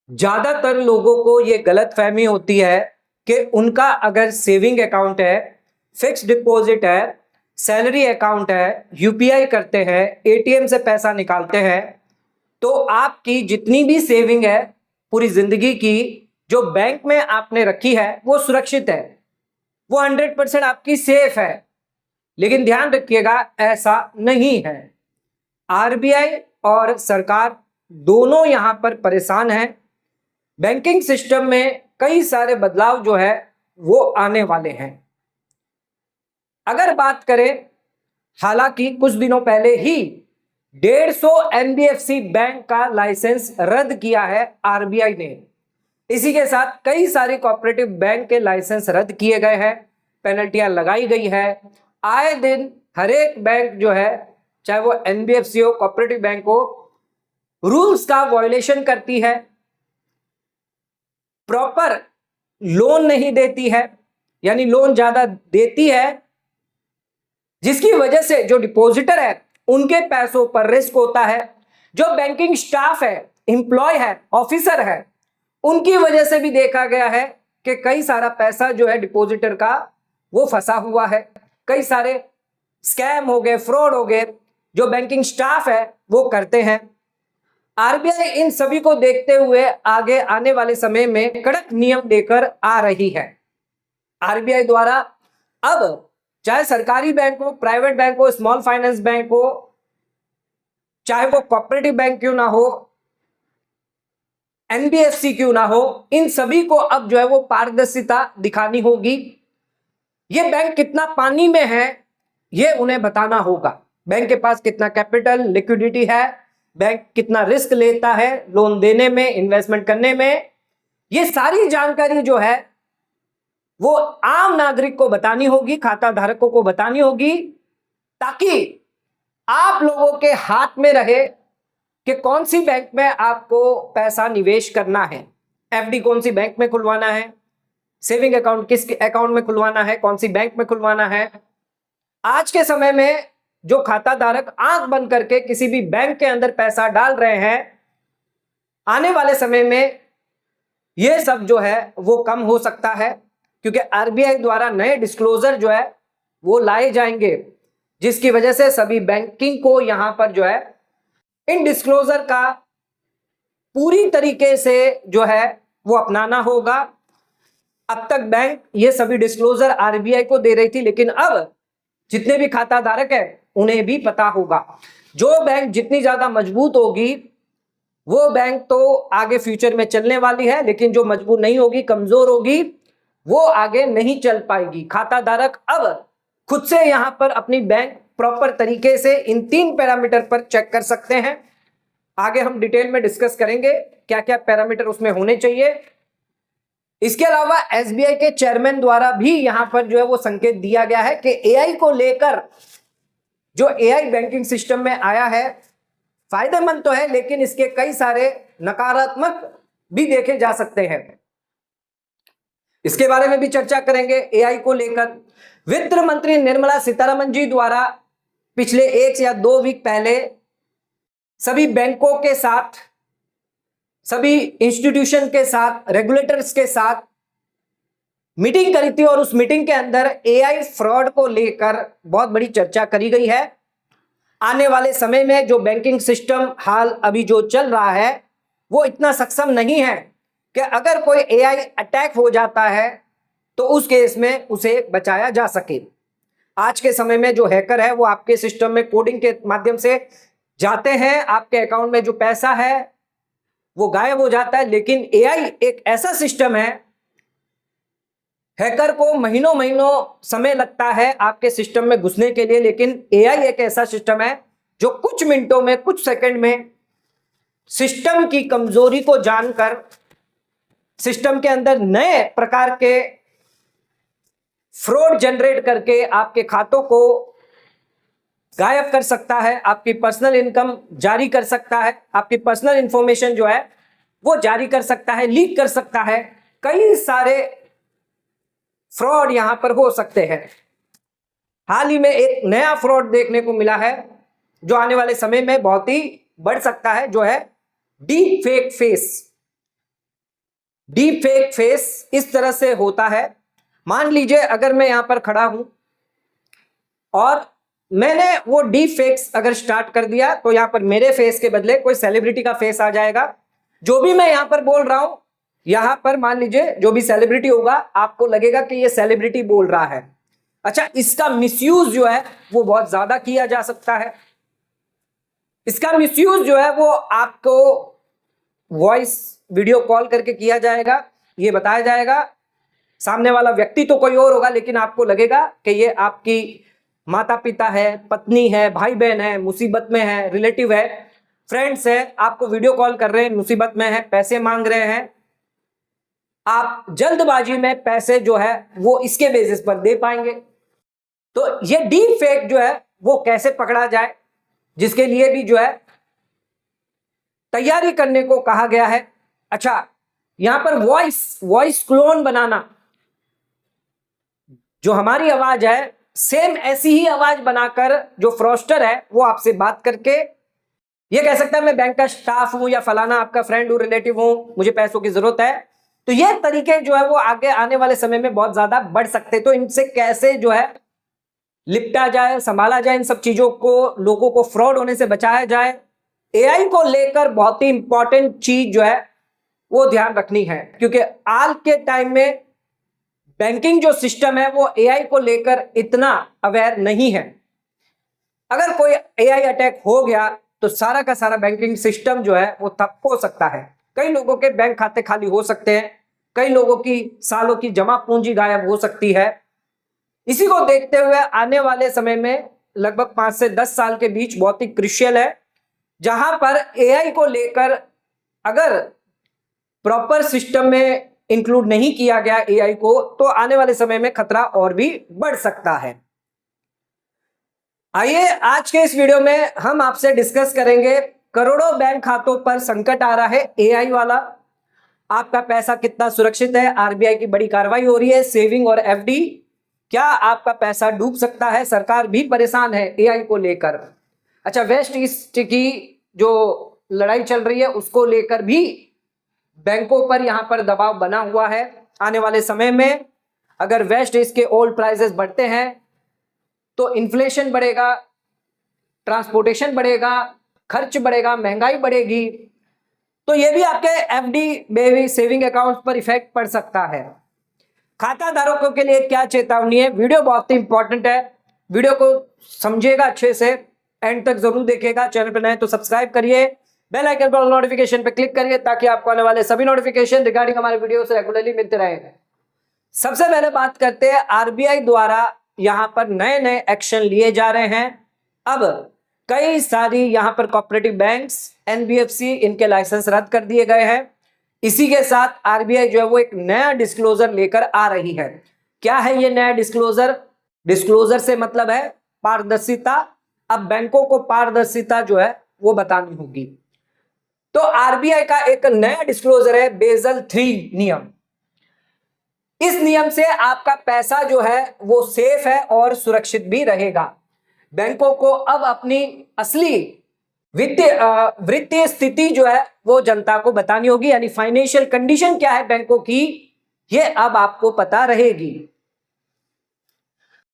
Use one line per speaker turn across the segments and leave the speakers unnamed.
ज्यादातर लोगों को ये गलतफहमी होती है कि उनका अगर सेविंग अकाउंट है, फिक्स डिपॉजिट है, सैलरी अकाउंट है, यूपीआई करते हैं, एटीएम से पैसा निकालते हैं, तो आपकी जितनी भी सेविंग है पूरी जिंदगी की, जो बैंक में आपने रखी है वो सुरक्षित है, वो 100% आपकी सेफ है। लेकिन ध्यान रखिएगा, ऐसा नहीं है। आरबीआई और सरकार दोनों यहां पर परेशान है। बैंकिंग सिस्टम में कई सारे बदलाव जो है वो आने वाले हैं। अगर बात करें, हालांकि कुछ दिनों पहले ही 150 एनबीएफसी बैंक का लाइसेंस रद्द किया है आरबीआई ने। इसी के साथ कई सारे कोऑपरेटिव बैंक के लाइसेंस रद्द किए गए हैं, पेनल्टियां लगाई गई है। आए दिन हर एक बैंक जो है, चाहे वो एनबीएफसी हो, कोऑपरेटिव बैंक हो, रूल्स का वायोलेशन करती है, प्रॉपर लोन नहीं देती है, यानी लोन ज्यादा देती है, जिसकी वजह से जो डिपॉजिटर है उनके पैसों पर रिस्क होता है। जो बैंकिंग स्टाफ है, एम्प्लॉय है, ऑफिसर है, उनकी वजह से भी देखा गया है कि कई सारा पैसा जो है डिपॉजिटर का वो फंसा हुआ है। कई सारे स्कैम हो गए, फ्रॉड हो गए, जो बैंकिंग स्टाफ है वो करते हैं। आरबीआई इन सभी को देखते हुए आगे आने वाले समय में कड़क नियम लेकर आ रही है। आरबीआई द्वारा अब चाहे सरकारी बैंक हो, प्राइवेट बैंक हो, स्मॉल फाइनेंस बैंक हो, चाहे वो कोऑपरेटिव बैंक क्यों ना हो, एनबीएफसी क्यों ना हो, इन सभी को अब जो है वो पारदर्शिता दिखानी होगी। ये बैंक कितना पानी में है ये उन्हें बताना होगा। बैंक के पास कितना कैपिटल, लिक्विडिटी है, बैंक कितना रिस्क लेता है लोन देने में, इन्वेस्टमेंट करने में, ये सारी जानकारी जो है वो आम नागरिक को बतानी होगी, खाता धारकों को बतानी होगी, ताकि आप लोगों के हाथ में रहे कि कौन सी बैंक में आपको पैसा निवेश करना है, एफडी कौन सी बैंक में खुलवाना है, सेविंग अकाउंट किस अकाउंट में खुलवाना है, कौन सी बैंक में खुलवाना है। आज के समय में जो खाता धारक आंख बंद करके किसी भी बैंक के अंदर पैसा डाल रहे हैं, आने वाले समय में यह सब जो है वो कम हो सकता है, क्योंकि आरबीआई द्वारा नए डिस्क्लोजर जो है वो लाए जाएंगे, जिसकी वजह से सभी बैंकिंग को यहां पर जो है इन डिस्क्लोजर का पूरी तरीके से जो है वो अपनाना होगा। अब तक बैंक ये सभी डिस्क्लोजर आरबीआई को दे रही थी, लेकिन अब जितने भी खाता धारक है उन्हें भी पता होगा। जो बैंक जितनी ज्यादा मजबूत होगी वो बैंक तो आगे फ्यूचर में चलने वाली है, लेकिन जो मजबूत नहीं होगी, कमजोर होगी, वो आगे नहीं चल पाएगी। खाता धारक अब खुद से यहां पर अपनी बैंक प्रॉपर तरीके से इन 3 पैरामीटर पर चेक कर सकते हैं। आगे हम डिटेल में डिस्कस करेंगे क्या क्या पैरामीटर उसमें होने चाहिए। इसके अलावा एसबीआई के चेयरमैन द्वारा भी यहां पर जो है वो संकेत दिया गया है कि एआई को लेकर, जो एआई बैंकिंग सिस्टम में आया है, फायदेमंद तो है, लेकिन इसके कई सारे नकारात्मक भी देखे जा सकते हैं। इसके बारे में भी चर्चा करेंगे एआई को लेकर। वित्त मंत्री निर्मला सीतारमण जी द्वारा पिछले 1 या 2 वीक पहले सभी बैंकों के साथ, सभी इंस्टीट्यूशन के साथ, रेगुलेटर्स के साथ मीटिंग करी थी, और उस मीटिंग के अंदर एआई फ्रॉड को लेकर बहुत बड़ी चर्चा करी गई है। आने वाले समय में जो बैंकिंग सिस्टम हाल अभी जो चल रहा है वो इतना सक्षम नहीं है कि अगर कोई एआई अटैक हो जाता है तो उस केस में उसे बचाया जा सके। आज के समय में जो हैकर है वो आपके सिस्टम में कोडिंग के माध्यम से जाते हैं, आपके अकाउंट में जो पैसा है वो गायब हो जाता है। लेकिन एआई एक ऐसा सिस्टम है, हैकर को महीनों महीनों समय लगता है आपके सिस्टम में घुसने के लिए, लेकिन एआई एक ऐसा सिस्टम है जो कुछ मिनटों में, कुछ सेकंड में सिस्टम की कमजोरी को जानकर सिस्टम के अंदर नए प्रकार के फ्रॉड जनरेट करके आपके खातों को गायब कर सकता है, आपकी पर्सनल इनकम जारी कर सकता है, आपकी पर्सनल इंफॉर्मेशन जो है वो जारी कर सकता है, लीक कर सकता है। कई सारे फ्रॉड यहां पर हो सकते हैं। हाल ही में एक नया फ्रॉड देखने को मिला है जो आने वाले समय में बहुत ही बढ़ सकता है, जो है deep fake face. Deep fake face इस तरह से होता है। मान लीजिए अगर मैं यहां पर खड़ा हूं और मैंने वो डीप फेक्स अगर स्टार्ट कर दिया तो यहां पर मेरे फेस के बदले कोई सेलिब्रिटी का फेस आ जाएगा। जो भी मैं यहां पर बोल रहा हूं, यहां पर मान लीजिए जो भी सेलिब्रिटी होगा आपको लगेगा कि ये सेलिब्रिटी बोल रहा है। अच्छा, इसका मिसयूज जो है वो बहुत ज्यादा किया जा सकता है। इसका मिसयूज जो है वो आपको वॉइस वीडियो कॉल करके किया जाएगा। ये बताया जाएगा सामने वाला व्यक्ति तो कोई और होगा, लेकिन आपको लगेगा कि ये आपकी माता पिता है, पत्नी है, भाई बहन है, मुसीबत में है, रिलेटिव है, फ्रेंड्स है, आपको वीडियो कॉल कर रहे हैं, मुसीबत में है, पैसे मांग रहे हैं। आप जल्दबाजी में पैसे जो है वो इसके बेसिस पर दे पाएंगे। तो ये डीप फेक जो है वो कैसे पकड़ा जाए, जिसके लिए भी जो है तैयारी करने को कहा गया है। अच्छा, यहां पर वॉइस क्लोन बनाना, जो हमारी आवाज है सेम ऐसी ही आवाज बनाकर जो फ्रॉस्टर है वो आपसे बात करके ये कह सकता है मैं बैंक का स्टाफ हूं या फलाना आपका फ्रेंड हूं, रिलेटिव हूं, मुझे पैसों की जरूरत है। तो ये तरीके जो है वो आगे आने वाले समय में बहुत ज्यादा बढ़ सकते हैं। तो इनसे कैसे जो है लिपटा जाए, संभाला जाए, इन सब चीजों को, लोगों को फ्रॉड होने से बचाया जाए, एआई को लेकर बहुत ही इंपॉर्टेंट चीज जो है वो ध्यान रखनी है। क्योंकि आज के टाइम में बैंकिंग जो सिस्टम है वो एआई को लेकर इतना अवेयर नहीं है। अगर कोई एआई अटैक हो गया तो सारा का सारा बैंकिंग सिस्टम जो है वो ठप हो सकता है। कई लोगों के बैंक खाते खाली हो सकते हैं, कई लोगों की सालों की जमा पूंजी गायब हो सकती है। इसी को देखते हुए आने वाले समय में लगभग 5 से 10 साल के बीच बहुत ही क्रिशियल है, जहां पर एआई को लेकर अगर प्रॉपर सिस्टम में इंक्लूड नहीं किया गया एआई को, तो आने वाले समय में खतरा और भी बढ़ सकता है। आइए आज के इस वीडियो में हम आपसे डिस्कस करेंगे करोड़ों बैंक खातों पर संकट आ रहा है एआई वाला। आपका पैसा कितना सुरक्षित है? आरबीआई की बड़ी कार्रवाई हो रही है, सेविंग और एफडी, क्या आपका पैसा डूब सकता है? सरकार भी परेशान है एआई को लेकर। अच्छा, वेस्ट ईस्ट की जो लड़ाई चल रही है उसको लेकर भी बैंकों पर यहां पर दबाव बना हुआ है। आने वाले समय में अगर वेस्ट ईस्ट के ओल्ड प्राइसेस बढ़ते हैं तो इन्फ्लेशन बढ़ेगा, ट्रांसपोर्टेशन बढ़ेगा, खर्च बढ़ेगा, महंगाई बढ़ेगी। तो ये भी आपके एफडी बेबी सेविंग अकाउंट पर इफेक्ट पड़ सकता है। खाता धारकों के लिए क्या चेतावनी है? वीडियो बहुत ही इंपॉर्टेंट है, वीडियो को समझिएगा अच्छे से, एंड तक जरूर देखिएगा। चैनल पर नए तो सब्सक्राइब करिए, बेल आइकन पर नोटिफिकेशन पे क्लिक करिए ताकि आपको आने वाले सभी नोटिफिकेशन रिगार्डिंग हमारे वीडियो से रेगुलरली मिलते रहे। सबसे पहले बात करते हैं आरबीआई द्वारा यहां पर नए नए एक्शन लिए जा रहे हैं। अब कई सारी यहां पर कोऑपरेटिव बैंक्स, एनबीएफसी, इनके लाइसेंस रद्द कर दिए गए हैं। इसी के साथ आरबीआई जो है वो एक नया डिस्क्लोजर लेकर आ रही है। क्या है ये नया डिस्क्लोजर? डिस्क्लोजर से मतलब है पारदर्शिता। अब बैंकों को पारदर्शिता जो है वो बतानी होगी। तो आरबीआई का एक नया डिस्क्लोजर है बेसल 3 नियम। इस नियम से आपका पैसा जो है वो सेफ है और सुरक्षित भी रहेगा। बैंकों को अब अपनी असली वित्तीय स्थिति जो है वो जनता को बतानी होगी, यानी फाइनेंशियल कंडीशन क्या है बैंकों की, ये अब आपको पता रहेगी।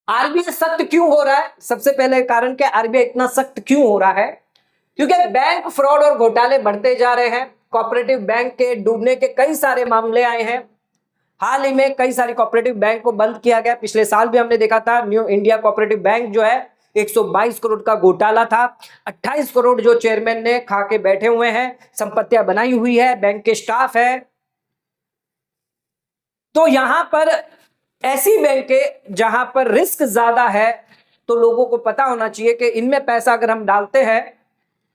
आरबीआई सख्त क्यों हो रहा है? सबसे पहले कारण क्या आरबीआई इतना सख्त क्यों हो रहा है? क्योंकि बैंक फ्रॉड और घोटाले बढ़ते जा रहे हैं। कोऑपरेटिव बैंक के डूबने के कई सारे मामले आए हैं। हाल ही में कई सारे कोऑपरेटिव बैंक को बंद किया गया। पिछले साल भी हमने देखा था न्यू इंडिया कोऑपरेटिव बैंक जो है 122 करोड़ का घोटाला था। 28 करोड़ जो चेयरमैन ने खा के बैठे हुए हैं, संपत्तियां बनाई हुई है, बैंक के स्टाफ है। तो यहां पर ऐसी बैंकें जहां पर रिस्क ज्यादा है, तो लोगों को पता होना चाहिए कि इनमें पैसा अगर हम डालते हैं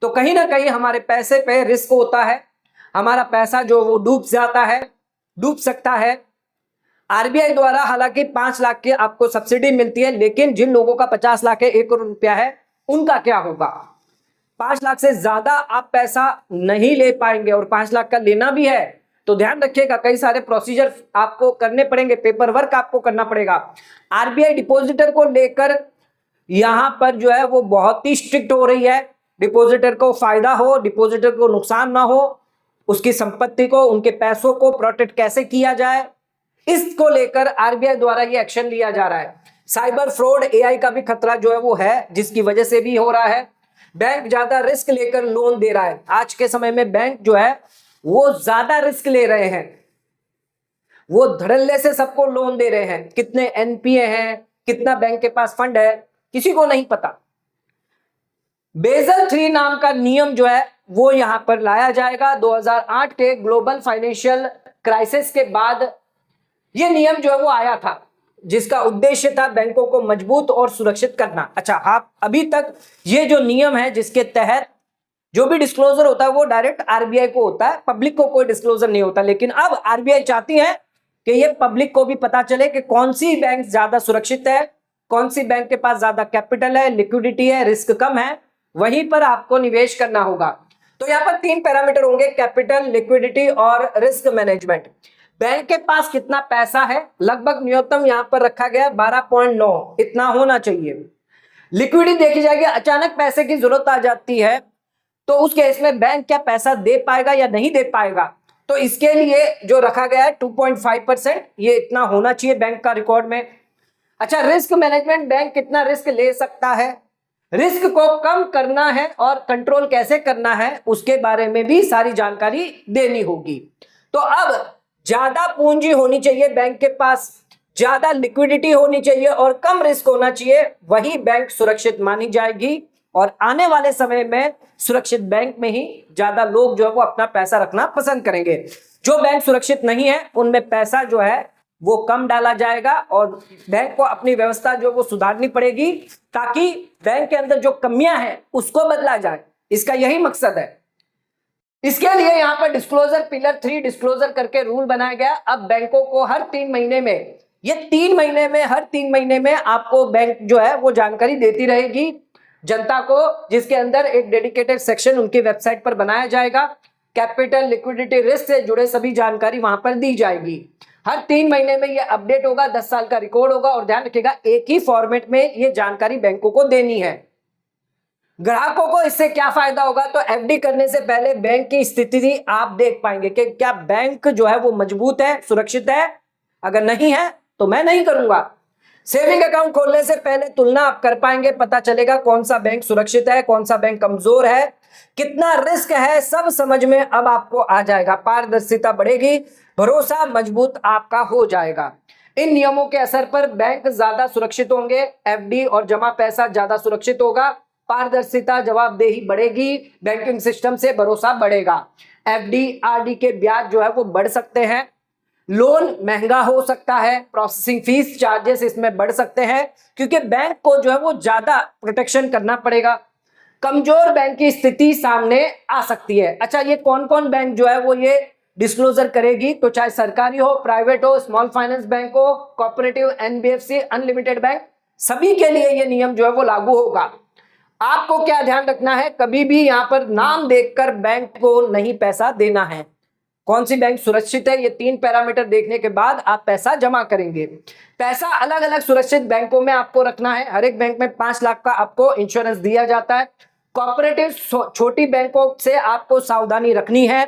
तो कहीं ना कहीं हमारे पैसे पे रिस्क होता है, हमारा पैसा जो वो डूब जाता है, डूब सकता है। आरबीआई द्वारा हालांकि 5 लाख की आपको सब्सिडी मिलती है, लेकिन जिन लोगों का 50 लाख है, 1 करोड़ रुपया है, उनका क्या होगा? 5 लाख से ज्यादा आप पैसा नहीं ले पाएंगे, और 5 लाख का लेना भी है तो ध्यान रखिएगा कई सारे प्रोसीजर आपको करने पड़ेंगे, पेपर वर्क आपको करना पड़ेगा। आरबीआई डिपॉजिटर को लेकर यहां पर जो है वो बहुत ही स्ट्रिक्ट हो रही है। डिपॉजिटर को फायदा हो, डिपॉजिटर को नुकसान ना हो, उसकी संपत्ति को, उनके पैसों को प्रोटेक्ट कैसे किया जाए, इसको लेकर आरबीआई द्वारा ये एक्शन लिया जा रहा है। साइबर फ्रॉड, एआई का भी खतरा जो है वो है, जिसकी वजह से भी हो रहा है। बैंक ज्यादा रिस्क लेकर लोन दे रहा है। आज के समय में बैंक जो है वो ज्यादा रिस्क ले रहे हैं, वो धड़ल्ले से सबको लोन दे रहे हैं। कितने एनपीए हैं, कितना बैंक के पास फंड है, किसी को नहीं पता। बेसल 3 नाम का नियम जो है वो यहां पर लाया जाएगा। 2008 के ग्लोबल फाइनेंशियल क्राइसिस के बाद ये नियम जो है वो आया था, जिसका उद्देश्य था बैंकों को मजबूत और सुरक्षित करना। अच्छा, आप अभी तक ये जो नियम है जिसके तहत जो भी डिस्क्लोजर होता है वो डायरेक्ट आरबीआई को होता है, पब्लिक को कोई डिस्क्लोजर नहीं होता। लेकिन अब आरबीआई चाहती है कि ये पब्लिक को भी पता चले कि कौन सी बैंक ज्यादा सुरक्षित है, कौन सी बैंक के पास ज्यादा कैपिटल है, लिक्विडिटी है, रिस्क कम है, वहीं पर आपको निवेश करना होगा। तो यहाँ पर 3 पैरामीटर होंगे, कैपिटल, लिक्विडिटी और रिस्क मैनेजमेंट। बैंक के पास कितना पैसा है, लगभग न्यूनतम यहां पर रखा गया 12.9, इतना होना चाहिए। लिक्विडिटी देखी जाएगी, अचानक पैसे की जरूरत आ जाती है तो उस केस में बैंक क्या पैसा दे पाएगा या नहीं दे पाएगा, तो इसके लिए जो रखा गया है 2.5%, ये इतना होना चाहिए बैंक का रिकॉर्ड में। अच्छा, रिस्क मैनेजमेंट, बैंक कितना रिस्क ले सकता है, रिस्क को कम करना है और कंट्रोल कैसे करना है, उसके बारे में भी सारी जानकारी देनी होगी। तो अब ज्यादा पूंजी होनी चाहिए बैंक के पास, ज्यादा लिक्विडिटी होनी चाहिए और कम रिस्क होना चाहिए, वही बैंक सुरक्षित मानी जाएगी। और आने वाले समय में सुरक्षित बैंक में ही ज्यादा लोग जो है वो अपना पैसा रखना पसंद करेंगे। जो बैंक सुरक्षित नहीं है उनमें पैसा जो है वो कम डाला जाएगा और बैंक को अपनी व्यवस्था जो वो सुधारनी पड़ेगी, ताकि बैंक के अंदर जो कमियां हैं उसको बदला जाए। इसका यही मकसद है। इसके लिए यहाँ पर डिस्क्लोजर पिलर 3 डिस्क्लोजर करके रूल बनाया गया। अब बैंकों को हर 3 महीने में, ये 3 महीने में, हर 3 महीने में आपको बैंक जो है वो जानकारी देती रहेगी जनता को, जिसके अंदर एक डेडिकेटेड सेक्शन उनकी वेबसाइट पर बनाया जाएगा। कैपिटल, लिक्विडिटी, रिस्क से जुड़े सभी जानकारी वहां पर दी जाएगी। हर 3 महीने में ये अपडेट होगा, 10 साल का रिकॉर्ड होगा और ध्यान रखिएगा एक ही फॉर्मेट में ये जानकारी बैंकों को देनी है। ग्राहकों को इससे क्या फायदा होगा, तो एफडी करने से पहले बैंक की स्थिति आप देख पाएंगे कि क्या बैंक जो है वो मजबूत है, सुरक्षित है। अगर नहीं है तो मैं नहीं करूंगा। सेविंग अकाउंट खोलने से पहले तुलना आप कर पाएंगे, पता चलेगा कौन सा बैंक सुरक्षित है, कौन सा बैंक कमजोर है, कितना रिस्क है, सब समझ में अब आपको आ जाएगा। पारदर्शिता बढ़ेगी, भरोसा मजबूत आपका हो जाएगा। इन नियमों के असर पर बैंक ज्यादा सुरक्षित होंगे, एफडी और जमा पैसा ज्यादा सुरक्षित होगा, पारदर्शिता, जवाबदेही बढ़ेगी, बैंकिंग सिस्टम से भरोसा बढ़ेगा। एफडी, आरडी के ब्याज जो है वो बढ़ सकते हैं, लोन महंगा हो सकता है, प्रोसेसिंग फीस, चार्जेस इसमें बढ़ सकते हैं, क्योंकि बैंक को जो है वो ज्यादा प्रोटेक्शन करना पड़ेगा। कमजोर बैंक की स्थिति सामने आ सकती है। अच्छा, ये कौन कौन बैंक जो है वो ये डिस्क्लोजर करेगी, तो चाहे सरकारी हो, प्राइवेट हो, स्मॉल फाइनेंस बैंक हो, कोऑपरेटिव, एनबीएफसी, अनलिमिटेड बैंक, सभी के लिए ये नियम जो है वो लागू होगा। आपको क्या ध्यान रखना है, कभी भी यहां पर नाम देखकर बैंक को नहीं पैसा देना है। कौन सी बैंक सुरक्षित है, ये 3 पैरामीटर देखने के बाद आप पैसा जमा करेंगे। पैसा अलग अलग सुरक्षित बैंकों में आपको रखना है। हर एक बैंक में 5 लाख का आपको इंश्योरेंस दिया जाता है। कोऑपरेटिव, छोटी बैंकों से आपको सावधानी रखनी है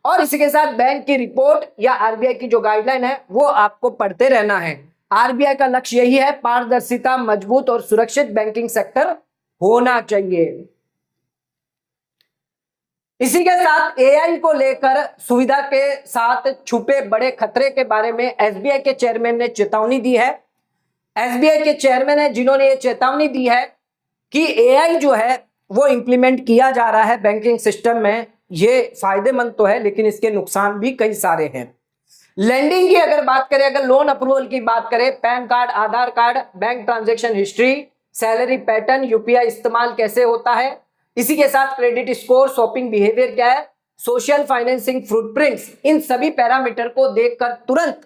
और इसी के साथ बैंक की रिपोर्ट या आरबीआई की जो गाइडलाइन है वो आपको पढ़ते रहना है। आरबीआई का लक्ष्य यही है, पारदर्शिता, मजबूत और सुरक्षित बैंकिंग सेक्टर होना चाहिए। इसी के साथ एआई को लेकर सुविधा के साथ छुपे बड़े खतरे के बारे में एसबीआई के चेयरमैन ने चेतावनी दी है। एसबीआई के चेयरमैन है जिन्होंने ये चेतावनी दी है कि एआई जो है वो इंप्लीमेंट किया जा रहा है बैंकिंग सिस्टम में। ये फायदेमंद तो है लेकिन इसके नुकसान भी कई सारे हैं। लेंडिंग की अगर बात करें, अगर लोन अप्रूवल की बात करें, PAN card, Aadhaar card, bank transaction history, salary pattern, UPI इस्तेमाल कैसे होता है, इसी के साथ क्रेडिट स्कोर, शॉपिंग बिहेवियर क्या है, सोशल फाइनेंसिंग फुटप्रिंट्स, इन सभी पैरामीटर को देखकर तुरंत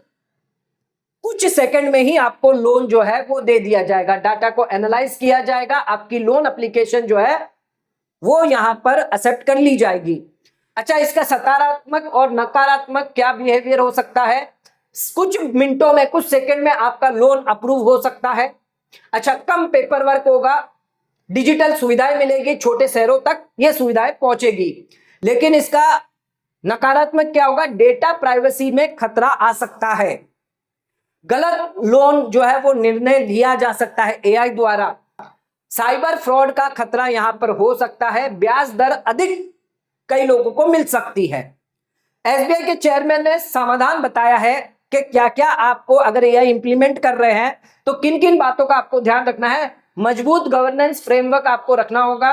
कुछ सेकंड में ही आपको लोन जो है वो दे दिया जाएगा। डाटा को एनालाइज किया जाएगा, आपकी लोन एप्लीकेशन जो है वो यहां पर एक्सेप्ट कर ली जाएगी। अच्छा, इसका सकारात्मक और नकारात्मक क्या बिहेवियर हो सकता है, कुछ मिनटों में, कुछ सेकंड में आपका लोन अप्रूव हो सकता है। अच्छा, कम पेपर वर्क होगा, डिजिटल सुविधाएं मिलेगी, छोटे शहरों तक ये सुविधाएं पहुंचेगी। लेकिन इसका नकारात्मक क्या होगा, डेटा प्राइवेसी में खतरा आ सकता है, गलत लोन जो है वो निर्णय लिया जा सकता है एआई द्वारा, साइबर फ्रॉड का खतरा यहां पर हो सकता है, ब्याज दर अधिक कई लोगों को मिल सकती है। एसबीआई के चेयरमैन ने समाधान बताया है कि क्या क्या आपको अगर एआई इंप्लीमेंट कर रहे हैं तो किन किन बातों का आपको ध्यान रखना है। मजबूत गवर्नेंस फ्रेमवर्क आपको रखना होगा,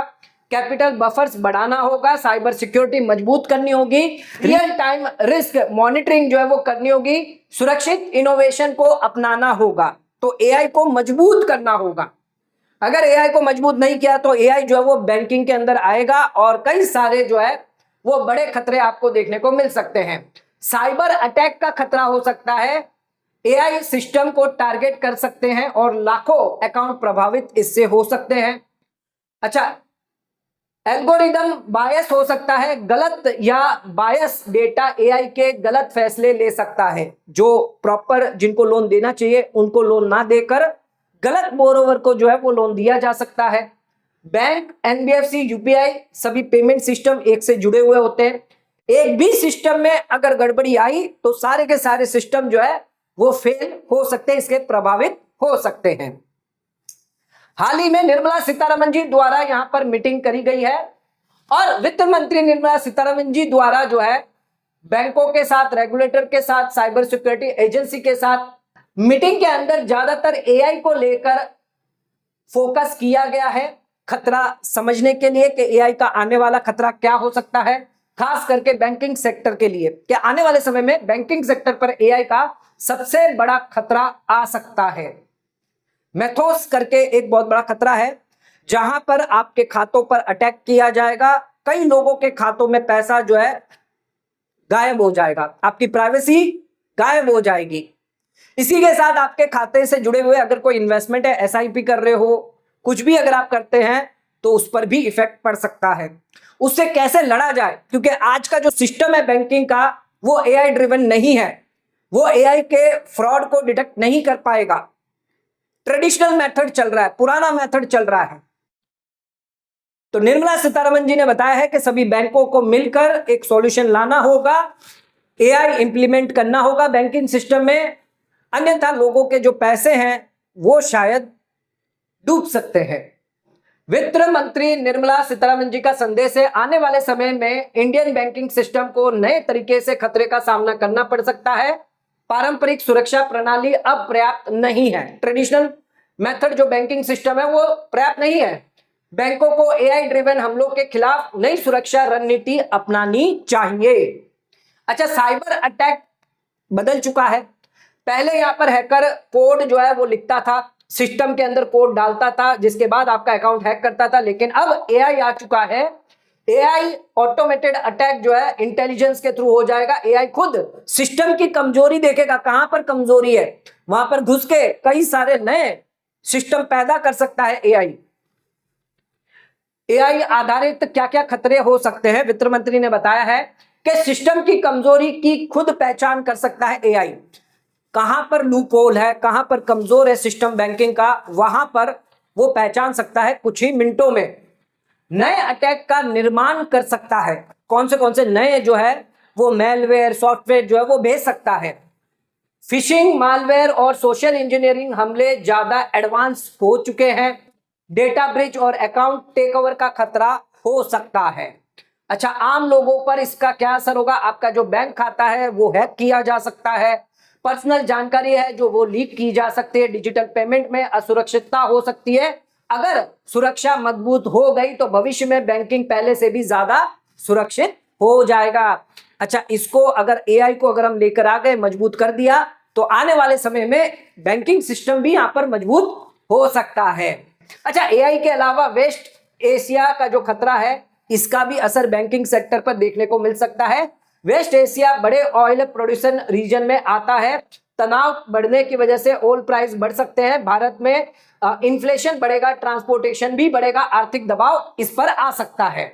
कैपिटल बफर्स बढ़ाना होगा, साइबर सिक्योरिटी मजबूत करनी होगी, रियल टाइम रिस्क मॉनिटरिंग जो है वो करनी होगी, सुरक्षित इनोवेशन को अपनाना होगा। तो एआई को मजबूत करना होगा। अगर एआई को मजबूत नहीं किया तो एआई जो है वो बैंकिंग के अंदर आएगा और कई सारे जो है वो बड़े खतरे आपको देखने को मिल सकते हैं। साइबर अटैक का खतरा हो सकता है, एआई सिस्टम को टारगेट कर सकते हैं और लाखों अकाउंट प्रभावित इससे हो सकते हैं। अच्छा, एल्गोरिदम बायस हो सकता है, गलत या बायस डेटा एआई के गलत फैसले ले सकता है, जो प्रॉपर जिनको लोन देना चाहिए उनको लोन ना देकर गलत बोरोवर को जो है वो लोन दिया जा सकता है। बैंक, एनबीएफसी, यूपीआई सभी पेमेंट सिस्टम एक से जुड़े हुए होते हैं। एक भी सिस्टम में अगर गड़बड़ी आई तो सारे के सारे सिस्टम जो है वो फेल हो सकते हैं, इसके प्रभावित हो सकते हैं। हाल ही में निर्मला सीतारमण जी द्वारा यहां पर मीटिंग करी गई है और वित्त मंत्री निर्मला सीतारमण जी द्वारा जो है बैंकों के साथ, रेगुलेटर के साथ, साइबर सिक्योरिटी एजेंसी के साथ मीटिंग के अंदर ज्यादातर एआई को लेकर फोकस किया गया है, खतरा समझने के लिए कि एआई का आने वाला खतरा क्या हो सकता है, खास करके बैंकिंग सेक्टर के लिए कि आने वाले समय में बैंकिंग सेक्टर पर एआई का सबसे बड़ा खतरा आ सकता है। मेथोस करके एक बहुत बड़ा खतरा है जहां पर आपके खातों पर अटैक किया जाएगा, कई लोगों के खातों में पैसा जो है गायब हो जाएगा, आपकी प्राइवेसी गायब हो जाएगी। इसी के साथ आपके खाते से जुड़े हुए अगर कोई इन्वेस्टमेंट है, एसआईपी कर रहे हो, कुछ भी अगर आप करते हैं तो उस पर भी इफेक्ट पड़ सकता है। उससे कैसे लड़ा जाए, क्योंकि आज का जो सिस्टम है बैंकिंग का वो एआई ड्रिवन नहीं है, वो एआई के फ्रॉड को डिटेक्ट नहीं कर पाएगा। ट्रेडिशनल मेथड चल रहा है, पुराना मेथड चल रहा है। तो निर्मला सीतारमण जी ने बताया है कि सभी बैंकों को मिलकर एक सॉल्यूशन लाना होगा, एआई इंप्लीमेंट करना होगा बैंकिंग सिस्टम में, अन्यथा लोगों के जो पैसे हैं वो शायद डूब सकते हैं। वित्त मंत्री निर्मला सीतारमण जी का संदेश है, आने वाले समय में इंडियन बैंकिंग सिस्टम को नए तरीके से खतरे का सामना करना पड़ सकता है। पारंपरिक सुरक्षा प्रणाली अब पर्याप्त नहीं है, ट्रेडिशनल मेथड जो बैंकिंग सिस्टम है वो पर्याप्त नहीं है। बैंकों को एआई ड्रिवन हमलों के खिलाफ नई सुरक्षा रणनीति अपनानी चाहिए। अच्छा, साइबर अटैक बदल चुका है। पहले यहां पर हैकर कोड जो है वो लिखता था, सिस्टम के अंदर कोड डालता था, जिसके बाद आपका अकाउंट हैक करता था, लेकिन अब एआई आ चुका है। एआई ऑटोमेटेड अटैक जो है इंटेलिजेंस के थ्रू हो जाएगा। एआई खुद सिस्टम की कमजोरी देखेगा, कहां पर कमजोरी है वहां पर घुस के कई सारे नए सिस्टम पैदा कर सकता है एआई। एआई आधारित क्या क्या खतरे हो सकते हैं, वित्त मंत्री ने बताया है कि सिस्टम की कमजोरी की खुद पहचान कर सकता है एआई, कहां पर लूप होल है, कहां पर कमजोर है सिस्टम बैंकिंग का, वहां पर वो पहचान सकता है। कुछ ही मिनटों में नए अटैक का निर्माण कर सकता है। कौन से नए जो है वो मेलवेयर सॉफ्टवेयर जो है वो भेज सकता है। फिशिंग, मालवेयर और सोशल इंजीनियरिंग हमले ज्यादा एडवांस हो चुके हैं। डेटा ब्रीच और अकाउंट टेकओवर का खतरा हो सकता है। अच्छा, आम लोगों पर इसका क्या असर होगा? आपका जो बैंक खाता है वो हैक किया जा सकता है, पर्सनल जानकारी है जो वो लीक की जा सकती है, डिजिटल पेमेंट में असुरक्षितता हो सकती है। अगर सुरक्षा मजबूत हो गई तो भविष्य में बैंकिंग पहले से भी ज्यादा सुरक्षित हो जाएगा। अच्छा, इसको अगर एआई को अगर हम लेकर आ गए, मजबूत कर दिया, तो आने वाले समय में बैंकिंग सिस्टम भी यहां पर मजबूत हो सकता है। अच्छा, एआई के अलावा वेस्ट एशिया का जो खतरा है इसका भी असर बैंकिंग सेक्टर पर देखने को मिल सकता है। वेस्ट एशिया बड़े ऑयल प्रोड्यूसन रीजन में आता है। तनाव बढ़ने की वजह से ऑयल प्राइस बढ़ सकते हैं, भारत में इन्फ्लेशन बढ़ेगा, ट्रांसपोर्टेशन भी बढ़ेगा, आर्थिक दबाव इस पर आ सकता है।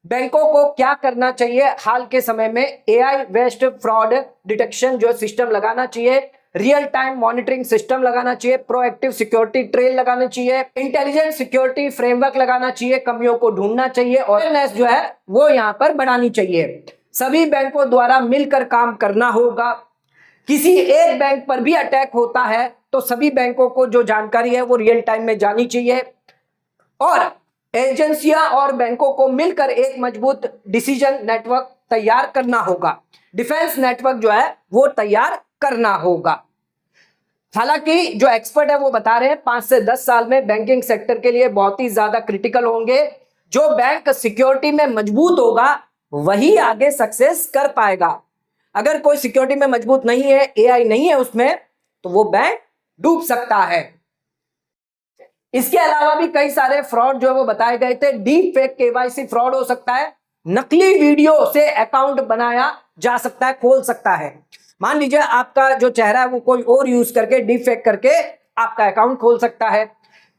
बैंकों को क्या करना चाहिए? हाल के समय में एआई वेस्ट फ्रॉड डिटेक्शन जो सिस्टम लगाना चाहिए, रियल टाइम मॉनिटरिंग सिस्टम लगाना चाहिए, प्रोएक्टिव सिक्योरिटी ट्रेल लगाना चाहिए, इंटेलिजेंट सिक्योरिटी फ्रेमवर्क लगाना चाहिए, कमियों को ढूंढना चाहिए और अवेयरनेस जो है वो यहां पर बढ़ानी चाहिए। सभी बैंकों द्वारा मिलकर काम करना होगा। किसी एक बैंक पर भी अटैक होता है तो सभी बैंकों को जो जानकारी है वो रियल टाइम में जानी चाहिए और एजेंसियां और बैंकों को मिलकर एक मजबूत डिसीजन नेटवर्क तैयार करना होगा, डिफेंस नेटवर्क जो है वो तैयार करना होगा। हालांकि जो एक्सपर्ट है वो बता रहे हैं 5 से 10 साल में बैंकिंग सेक्टर के लिए बहुत ही ज्यादा क्रिटिकल होंगे। जो बैंक सिक्योरिटी में मजबूत होगा वही आगे सक्सेस कर पाएगा। अगर कोई सिक्योरिटी में मजबूत नहीं है, एआई नहीं है उसमें, तो वो बैंक डूब सकता है। इसके अलावा भी कई सारे फ्रॉड जो है वो बताए गए थे। डीप फेक केवाईसी फ्रॉड हो सकता है, नकली वीडियो से अकाउंट बनाया जा सकता है, खोल सकता है। मान लीजिए आपका जो चेहरा है वो कोई और यूज करके डीप फेक करके आपका अकाउंट खोल सकता है।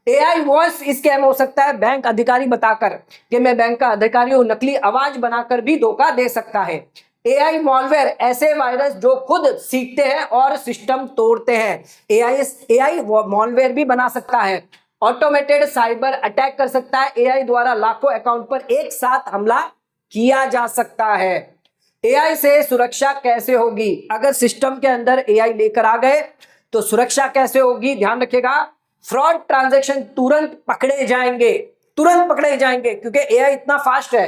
एआई वॉइस स्कैम हो सकता है, बैंक अधिकारी बताकर कि मैं बैंक का अधिकारी हूं, नकली आवाज बनाकर भी धोखा दे सकता है। एआई मॉलवेयर ऐसे वायरस जो खुद सीखते हैं और सिस्टम तोड़ते हैं, एआई मॉलवेयर भी बना सकता है। ऑटोमेटेड साइबर अटैक कर सकता है, एआई द्वारा लाखों अकाउंट पर एक साथ हमला किया जा सकता है। एआई से सुरक्षा कैसे होगी? अगर सिस्टम के अंदर एआई लेकर आ गए तो सुरक्षा कैसे होगी? ध्यान रखिएगा, फ्रॉड ट्रांजैक्शन तुरंत पकड़े जाएंगे, तुरंत पकड़े जाएंगे, क्योंकि एआई इतना फास्ट है।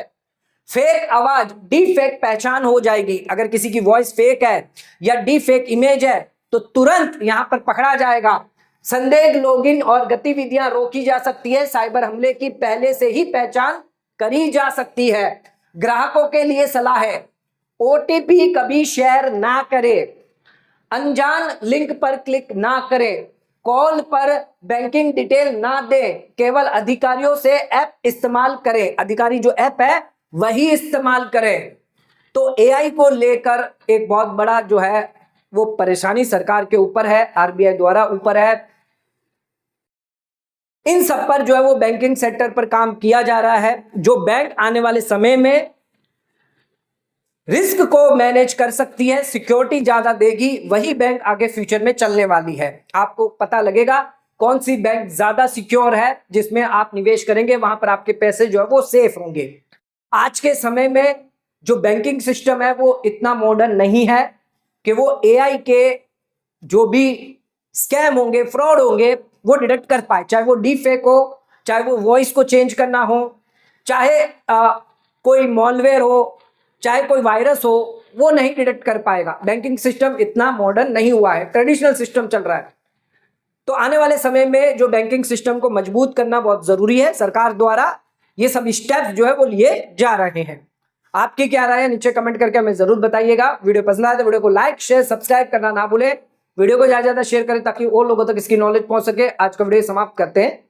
फेक आवाज, डी फेक पहचान हो जाएगी। अगर किसी की वॉइस फेक है या डी फेक इमेज है तो तुरंत यहां पर पकड़ा जाएगा। संदिग्ध लॉगिन और गतिविधियां रोकी जा सकती है, साइबर हमले की पहले से ही पहचान करी जा सकती है। ग्राहकों के लिए सलाह है, ओटीपी कभी शेयर ना करें, अनजान लिंक पर क्लिक ना करें, कॉल पर बैंकिंग डिटेल ना दें, केवल अधिकारियों से ऐप इस्तेमाल करें, अधिकारी जो ऐप है वही इस्तेमाल करें। तो एआई को लेकर एक बहुत बड़ा जो है वो परेशानी सरकार के ऊपर है, आरबीआई द्वारा ऊपर है। इन सब पर जो है वो बैंकिंग सेक्टर पर काम किया जा रहा है। जो बैंक आने वाले समय में रिस्क को मैनेज कर सकती है, सिक्योरिटी ज्यादा देगी, वही बैंक आगे फ्यूचर में चलने वाली है। आपको पता लगेगा कौन सी बैंक ज्यादा सिक्योर है, जिसमें आप निवेश करेंगे वहां पर आपके पैसे जो है वो सेफ होंगे। आज के समय में जो बैंकिंग सिस्टम है वो इतना मॉडर्न नहीं है कि वो एआई के जो भी स्कैम होंगे, फ्रॉड होंगे, वो डिटेक्ट कर पाए। चाहे वो डीप फेक हो, चाहे वो वॉइस को चेंज करना हो, चाहे कोई मॉलवेयर हो, चाहे कोई वायरस हो, वो नहीं डिटेक्ट कर पाएगा। बैंकिंग सिस्टम इतना मॉडर्न नहीं हुआ है, ट्रेडिशनल सिस्टम चल रहा है। तो आने वाले समय में जो बैंकिंग सिस्टम को मजबूत करना बहुत जरूरी है। सरकार द्वारा ये सब स्टेप्स जो है वो लिए जा रहे हैं। आपकी क्या राय है नीचे कमेंट करके हमें जरूर बताइएगा। वीडियो पसंद आए तो वीडियो को लाइक शेयर सब्सक्राइब करना ना भूलें। वीडियो को ज्यादा से ज्यादा शेयर करें ताकि और लोगों तक इसकी नॉलेज पहुंच सके। आज का वीडियो समाप्त करते हैं।